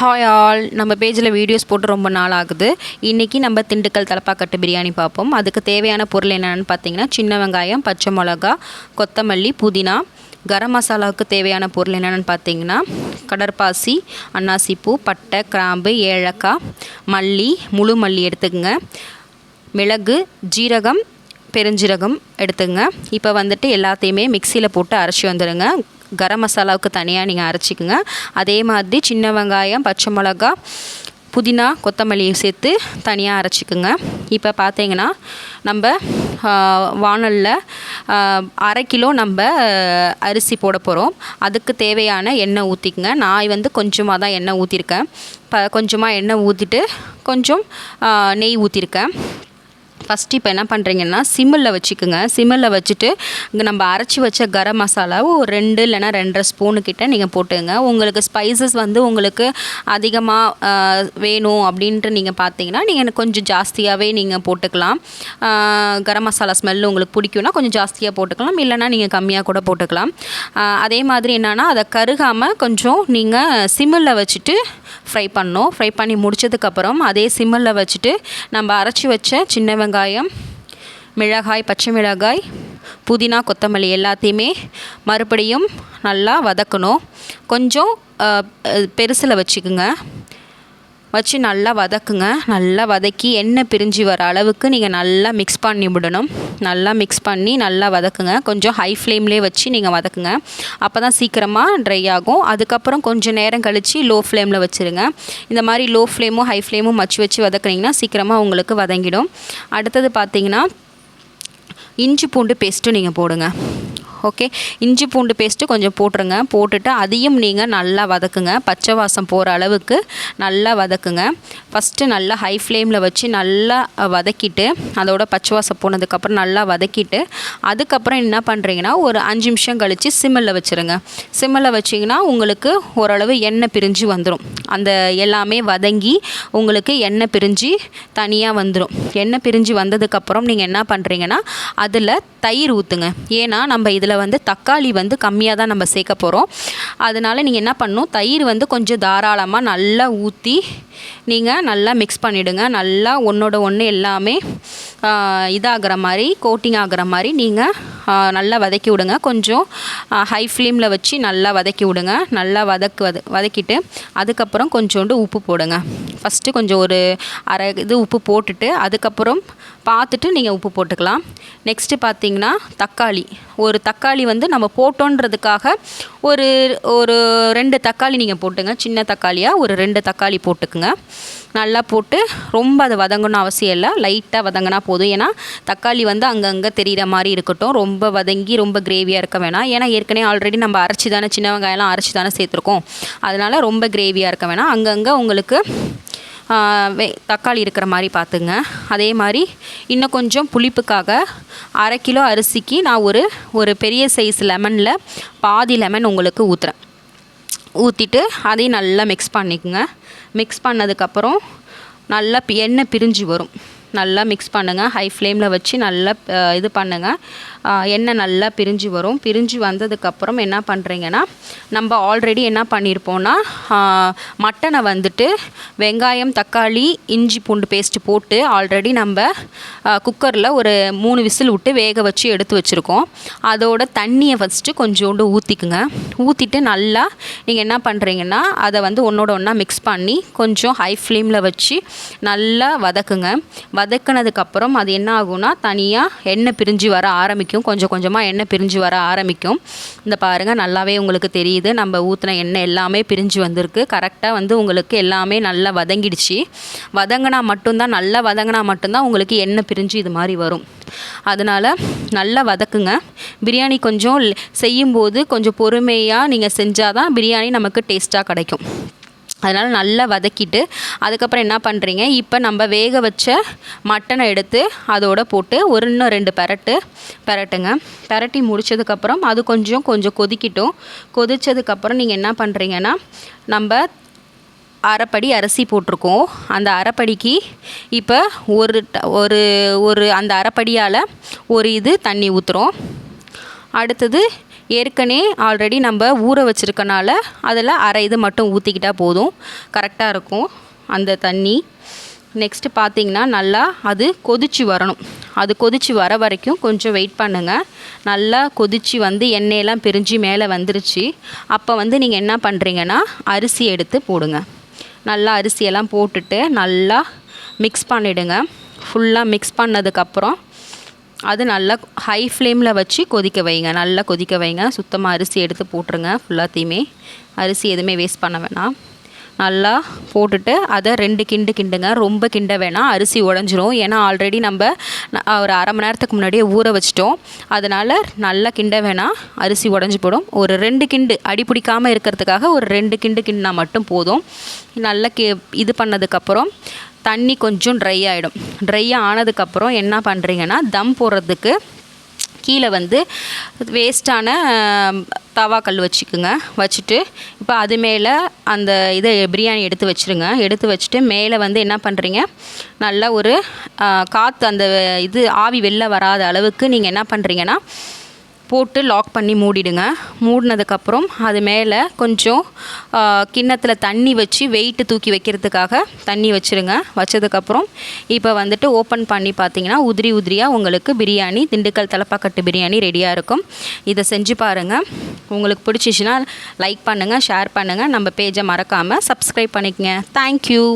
Hi all, நம்ம பேஜில் videos போட்டு ரொம்ப நாள் ஆகுது. இன்றைக்கி நம்ம திண்டுக்கல் தலப்பாக்கட்டு பிரியாணி பார்ப்போம். அதுக்கு தேவையான பொருள் என்னென்னு பார்த்தீங்கன்னா, சின்ன வெங்காயம், பச்சை மிளகா, கொத்தமல்லி, புதினா. கரம் மசாலாவுக்கு தேவையான பொருள் என்னென்னு பார்த்தீங்கன்னா, கடற்பாசி, அன்னாசிப்பூ, பட்டை, கிராம்பு, ஏலக்காய், மல்லி, முழு மல்லி எடுத்துக்கங்க, மிளகு, ஜீரகம், பெருஞ்சீரகம் எடுத்துங்க. இப்போ வந்துட்டு எல்லாத்தையுமே மிக்சியில் போட்டு அரைச்சி வந்துடுங்க. கரம் மசாலாவுக்கு தனியாக நீங்கள் அரைச்சிக்கோங்க. அதே மாதிரி சின்ன வெங்காயம், பச்சை மிளகா, புதினா, கொத்தமல்லியை சேர்த்து தனியாக அரைச்சிக்கோங்க. இப்போ பார்த்தீங்கன்னா நம்ம வானலில் 1/2 கிலோ நம்ம அரிசி போட போகிறோம். அதுக்கு தேவையான எண்ணெய் ஊற்றிக்கங்க. நான் கொஞ்சமாக தான் எண்ணெய் ஊற்றிருக்கேன். கொஞ்சமாக எண்ணெய் ஊற்றிட்டு கொஞ்சம் நெய் ஊற்றிருக்கேன். ஃபஸ்ட்டு இப்போ என்ன பண்ணுறீங்கன்னா, சிம்மில் வச்சுக்கோங்க. சிம்மில் வச்சுட்டு இங்கே நம்ம அரைச்சி வச்ச கரம் மசாலாவை ஒரு 2 இல்லைனா 2.5 ஸ்பூனு கிட்ட நீங்கள் போட்டுங்க. உங்களுக்கு ஸ்பைசஸ் உங்களுக்கு அதிகமாக வேணும் அப்படின்ட்டு நீங்கள் பார்த்தீங்கன்னா, நீங்கள் கொஞ்சம் ஜாஸ்தியாகவே நீங்கள் போட்டுக்கலாம். கரம் மசாலா ஸ்மெல்லு உங்களுக்கு பிடிக்கும்னா கொஞ்சம் ஜாஸ்தியாக போட்டுக்கலாம், இல்லைனா நீங்கள் கம்மியாக கூட போட்டுக்கலாம். அதே மாதிரி என்னென்னா, அதை கருகாமல் கொஞ்சம் நீங்கள் சிம்மில் வச்சுட்டு ஃப்ரை பண்ணணும். ஃப்ரை பண்ணி முடித்ததுக்கப்புறம் அதே சிம்மில் வச்சுட்டு நம்ம அரைச்சி வச்ச சின்ன வெங்காயம், மிளகாய், பச்சை மிளகாய், புதினா, கொத்தமல்லி எல்லாத்தையுமே மறுபடியும் நல்லா வதக்கணும். கொஞ்சம் பெருசில் வச்சுக்குங்க. வச்சு நல்லா வதக்குங்க. நல்லா வதக்கி எண்ணெய் பிரிஞ்சு வர அளவுக்கு நீங்கள் நல்லா மிக்ஸ் பண்ணி விடணும். நல்லா மிக்ஸ் பண்ணி நல்லா வதக்குங்க. கொஞ்சம் ஹை ஃப்ளேம்லேயே வச்சு நீங்கள் வதக்குங்க. அப்போ தான் சீக்கிரமாக ட்ரை ஆகும். அதுக்கப்புறம் கொஞ்சம் நேரம் கழித்து லோ ஃப்ளேமில் வச்சுருங்க. இந்த மாதிரி லோ ஃப்ளேமும் ஹை ஃப்ளேமும் வச்சு வதக்குனிங்கன்னா சீக்கிரமாக உங்களுக்கு வதங்கிடும். அடுத்தது பார்த்திங்கன்னா, இஞ்சி பூண்டு பேஸ்ட்டு நீங்கள் போடுங்க. ஓகே, இஞ்சி பூண்டு பேஸ்ட்டு கொஞ்சம் போட்டுருங்க. போட்டுட்டு அதையும் நீங்கள் நல்லா வதக்குங்க. பச்சை வாசம் போகிற அளவுக்கு நல்லா வதக்குங்க. ஃபஸ்ட்டு நல்லா ஹை ஃப்ளேமில் வச்சு நல்லா வதக்கிட்டு, அதோட பச்சை வாசம் போனதுக்கப்புறம் நல்லா வதக்கிட்டு, அதுக்கப்புறம் என்ன பண்ணுறீங்கன்னா, ஒரு 5 நிமிஷம் கழித்து சிம்மில் வச்சுருங்க. சிம்மில் வச்சிங்கன்னா உங்களுக்கு ஓரளவு எண்ணெய் பிரிஞ்சு வந்துடும். அந்த எல்லாமே வதங்கி உங்களுக்கு எண்ணெய் பிரிஞ்சு தனியாக வந்துடும். எண்ணெய் பிரிஞ்சு வந்ததுக்கப்புறம் நீங்கள் என்ன பண்ணுறீங்கன்னா, அதில் தயிர் ஊற்றுங்க. ஏன்னா நம்ம இதில் தக்காளி கம்மியாக தான் நம்ம சேர்க்க போகிறோம். அதனால் நீங்கள் என்ன பண்ணணும், தயிர் கொஞ்சம் தாராளமாக நல்லா ஊற்றி நீங்கள் நல்லா மிக்ஸ் பண்ணிவிடுங்க. நல்லா ஒன்றோட ஒன்று எல்லாமே இதாகிற மாதிரி, கோட்டிங் ஆகிற மாதிரி நீங்கள் நல்லா வதக்கி விடுங்க. கொஞ்சம் ஹை ஃப்ளேமில் வச்சு நல்லா வதக்கி விடுங்க. நல்லா வதக்கிட்டு அதுக்கப்புறம் கொஞ்சோண்டு உப்பு போடுங்க. ஃபஸ்ட்டு கொஞ்சம் ஒரு அரை இது உப்பு போட்டுட்டு அதுக்கப்புறம் பார்த்துட்டு நீங்கள் உப்பு போட்டுக்கலாம். நெக்ஸ்ட்டு பார்த்திங்கன்னா, ஒரு தக்காளி நம்ம போட்டோன்றதுக்காக ஒரு 2 தக்காளி நீங்கள் போட்டுங்க. சின்ன தக்காளியாக ஒரு 2 தக்காளி போட்டுக்குங்க. நல்லா போட்டு ரொம்ப அது வதங்கணும் அவசியம் இல்லை, லைட்டாக வதங்கினா போதும். ஏன்னா தக்காளி அங்கங்கே தெரிகிற மாதிரி இருக்கட்டும். ரொம்ப வதங்கி ரொம்ப கிரேவியாக இருக்க வேணாம். ஏன்னா ஏற்கனவே ஆல்ரெடி நம்ம அரைச்சி தானே, சின்ன வெங்காயம்லாம் அரைச்சி தானே சேர்த்துருக்கோம். அதனால் ரொம்ப கிரேவியாக இருக்க வேணாம். அங்கங்கே உங்களுக்கு தக்காளி இருக்கிற மாதிரி பார்த்துங்க. அதே மாதிரி இன்னும் கொஞ்சம் புளிப்புக்காக 1/2 கிலோ அரிசிக்கு நான் ஒரு பெரிய சைஸ் லெமனில் பாதி லெமன் உங்களுக்கு ஊற்றுறேன். ஊற்றிட்டு அதையும் நல்லா மிக்ஸ் பண்ணிக்கோங்க. மிக்ஸ் பண்ணதுக்கப்புறம் நல்லா எண்ணெய் பிரிஞ்சு வரும். நல்லா மிக்ஸ் பண்ணுங்கள். ஹை ஃப்ளேமில் வச்சு நல்லா இது பண்ணுங்கள். எண்ணெய் நல்லா பிரிஞ்சு வரும். பிரிஞ்சு வந்ததுக்கப்புறம் என்ன பண்ணுறீங்கன்னா, நம்ம ஆல்ரெடி என்ன பண்ணியிருப்போம்னா, மட்டனை வெங்காயம், தக்காளி, இஞ்சி பூண்டு பேஸ்ட்டு போட்டு ஆல்ரெடி நம்ம குக்கரில் ஒரு 3 விசில் விட்டு வேக வச்சு எடுத்து வச்சுருக்கோம். அதோட தண்ணியை ஃபஸ்ட்டு கொஞ்சோண்டு ஊற்றிக்குங்க. ஊற்றிட்டு நல்லா நீங்கள் என்ன பண்ணுறீங்கன்னா, அதை ஒன்றோட ஒன்றா மிக்ஸ் பண்ணி கொஞ்சம் ஹை ஃப்ளேமில் வச்சு நல்லா வதக்குங்க. வதக்கினதுக்கப்புறம் அது என்ன ஆகும்னா, தனியாக எண்ணெய் பிரிஞ்சு வர ஆரம்பிக்கும். கொஞ்சம் கொஞ்சமாக எண்ணெய் பிரிஞ்சு வர ஆரம்பிக்கும். இந்த பாருங்கள், நல்லாவே உங்களுக்கு தெரியுது. நம்ம ஊற்றின எண்ணெய் எல்லாமே பிரிஞ்சு வந்திருக்கு. கரெக்டாக உங்களுக்கு எல்லாமே நல்லா வதங்கிடுச்சு. நல்லா வதங்கினா மட்டும்தான் உங்களுக்கு எண்ணெய் பிரிஞ்சு இது மாதிரி வரும். அதனால் நல்லா வதக்குங்க. பிரியாணி கொஞ்சம் செய்யும்போது கொஞ்சம் பொறுமையாக நீங்கள் செஞ்சால் தான் பிரியாணி நமக்கு டேஸ்ட்டாக கிடைக்கும். அதனால் நல்லா வதக்கிட்டு அதுக்கப்புறம் என்ன பண்ணுறீங்க, இப்போ நம்ம வேக வச்ச மட்டனை எடுத்து அதோடு போட்டு இன்னும் 2 பெரட்டுங்க. பெரட்டி முடித்ததுக்கப்புறம் அது கொஞ்சம் கொதிக்கட்டும். கொதித்ததுக்கப்புறம் நீங்கள் என்ன பண்ணுறீங்கன்னா, நம்ம அரைப்படி அரிசி போட்டிருக்கோம். அந்த அரைப்படிக்கு இப்போ ஒரு அந்த அரைப்படியால் ஒரு இது தண்ணி ஊற்றுறோம். அடுத்தது ஏற்கனவே ஆல்ரெடி நம்ம ஊற வச்சுருக்கனால அதில் அரை இது மட்டும் ஊற்றிக்கிட்டால் போதும், கரெக்டாக இருக்கும் அந்த தண்ணி. நெக்ஸ்ட்டு பார்த்திங்கன்னா நல்லா அது கொதித்து வரணும். அது கொதித்து வர வரைக்கும் கொஞ்சம் வெயிட் பண்ணுங்கள். நல்லா கொதித்து வந்து எண்ணெயெல்லாம் பிரிஞ்சு மேலே வந்துருச்சு. அப்போ வந்து நீங்கள் என்ன பண்ணுறீங்கன்னா அரிசி எடுத்து போடுங்க. நல்லா அரிசியெல்லாம் போட்டுட்டு நல்லா மிக்ஸ் பண்ணிவிடுங்க. ஃபுல்லாக மிக்ஸ் பண்ணதுக்கப்புறம் அது நல்லா ஹை ஃப்ளேமில் வச்சு கொதிக்க வைங்க. நல்லா கொதிக்க வைங்க. சுத்தமாக அரிசி எடுத்து போட்டுருங்க. ஃபுல்லாத்தையுமே அரிசி எதுவுமே வேஸ்ட் பண்ண வேணாம். நல்லா போட்டுட்டு அதை 2 கிண்டுங்க. ரொம்ப கிண்ட வேணாம், அரிசி உடஞ்சிரும். ஏன்னா ஆல்ரெடி நம்ம ஒரு அரை மணி நேரத்துக்கு முன்னாடியே ஊற வச்சிட்டோம். அதனால் நல்லா கிண்ட வேணாம், அரிசி உடஞ்சி போடும். ஒரு 2 கிண்டு அடி பிடிக்காமல் இருக்கிறதுக்காக ஒரு 2 கிண்டுனா மட்டும் போதும். நல்லா இது பண்ணதுக்கப்புறம் தண்ணி கொஞ்சம் ட்ரை ஆகிடும். ட்ரை ஆனதுக்கப்புறம் என்ன பண்ணுறீங்கன்னா தம் போடுறதுக்கு கீழே வந்து வேஸ்ட்டான தவாக்கல் வச்சுக்குங்க. வச்சுட்டு இப்போ அது மேலே அந்த இதை பிரியாணி எடுத்து வச்சுருங்க. எடுத்து வச்சுட்டு மேலே வந்து என்ன பண்ணுறீங்க, நல்லா ஒரு காற்று அந்த இது ஆவி வெளில வராத அளவுக்கு நீங்கள் என்ன பண்ணுறீங்கன்னா போட்டு லாக் பண்ணி மூடிடுங்க. மூடினதுக்கப்புறம் அது மேலே கொஞ்சம் கிண்ணத்தில் தண்ணி வச்சு வெயிட்டு தூக்கி வைக்கிறதுக்காக தண்ணி வச்சுருங்க. வச்சதுக்கப்புறம் இப்போ வந்துட்டு ஓப்பன் பண்ணி பார்த்தீங்கன்னா உதிரியாக உங்களுக்கு பிரியாணி, திண்டுக்கல் தலப்பாக்கட்டு பிரியாணி ரெடியாக இருக்கும். இதை செஞ்சு பாருங்கள். உங்களுக்கு பிடிச்சிச்சின்னா லைக் பண்ணுங்கள், ஷேர் பண்ணுங்கள். நம்ம பேஜை மறக்காமல் சப்ஸ்கிரைப் பண்ணிக்கங்க. தேங்க்யூ.